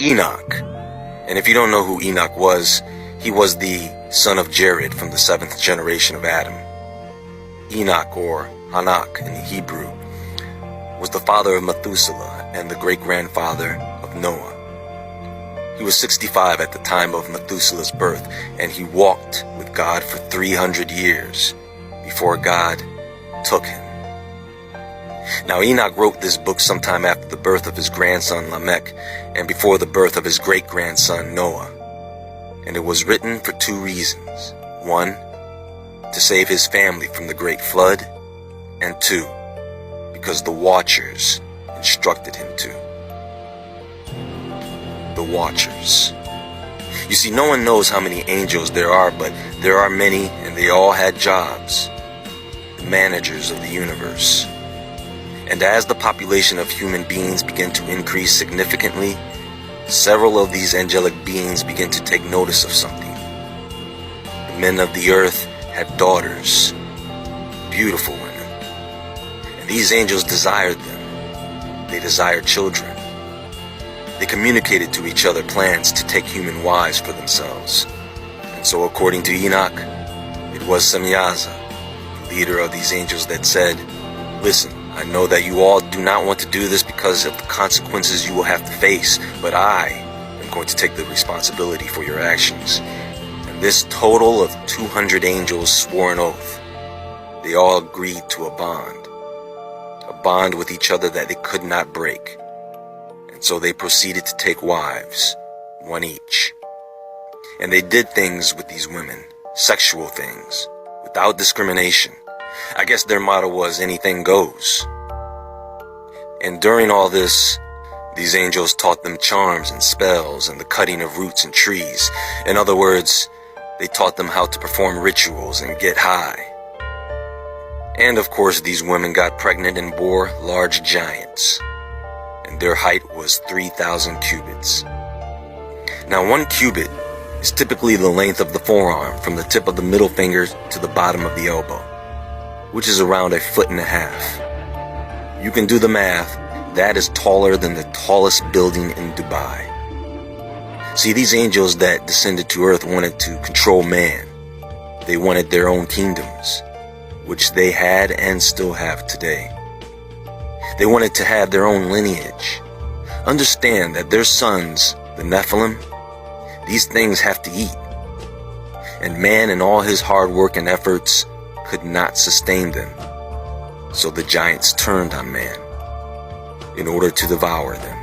Enoch. And if you don't know who Enoch was, he was the son of Jared from the 7th generation of Adam. Enoch, or Enoch in Hebrew, was the father of Methuselah and the great-grandfather of Noah. He was 65 at the time of Methuselah's birth, and he walked with God for 300 years before God took him. Now Enoch wrote this book sometime after the birth of his grandson Lamech and before the birth of his great-grandson Noah. And it was written for 2 reasons. 1, to save his family from the great flood, and 2, because the Watchers instructed him to. The Watchers. You see, no one knows how many angels there are, but there are many, and they all had jobs. The managers of the universe. And as the population of human beings began to increase significantly, several of these angelic beings began to take notice of something. The men of the earth had daughters, beautiful women, and these angels desired them. They desired children. They communicated to each other plans to take human wives for themselves. And so according to Enoch, it was Semyaza, the leader of these angels, that said, "Listen, I know that you all do not want to do this because of the consequences you will have to face, but I am going to take the responsibility for your actions." And this total of 200 angels swore an oath. They all agreed to a bond with each other that they could not break. And so they proceeded to take wives, 1 each. And they did things with these women, sexual things, without discrimination. I guess their motto was anything goes. And during all this, these angels taught them charms and spells and the cutting of roots and trees. In other words, they taught them how to perform rituals and get high. And of course, these women got pregnant and bore large giants. And their height was 3,000 cubits. Now 1 cubit is typically the length of the forearm from the tip of the middle finger to the bottom of the elbow, which is around 1.5 feet. You can do the math. That is taller than the tallest building in Dubai. See, these angels that descended to earth wanted to control man. They wanted their own kingdoms, which they had and still have today. They wanted to have their own lineage. Understand that their sons, the Nephilim, these things have to eat. And man and all his hard work and efforts could not sustain them. So the giants turned on man in order to devour them.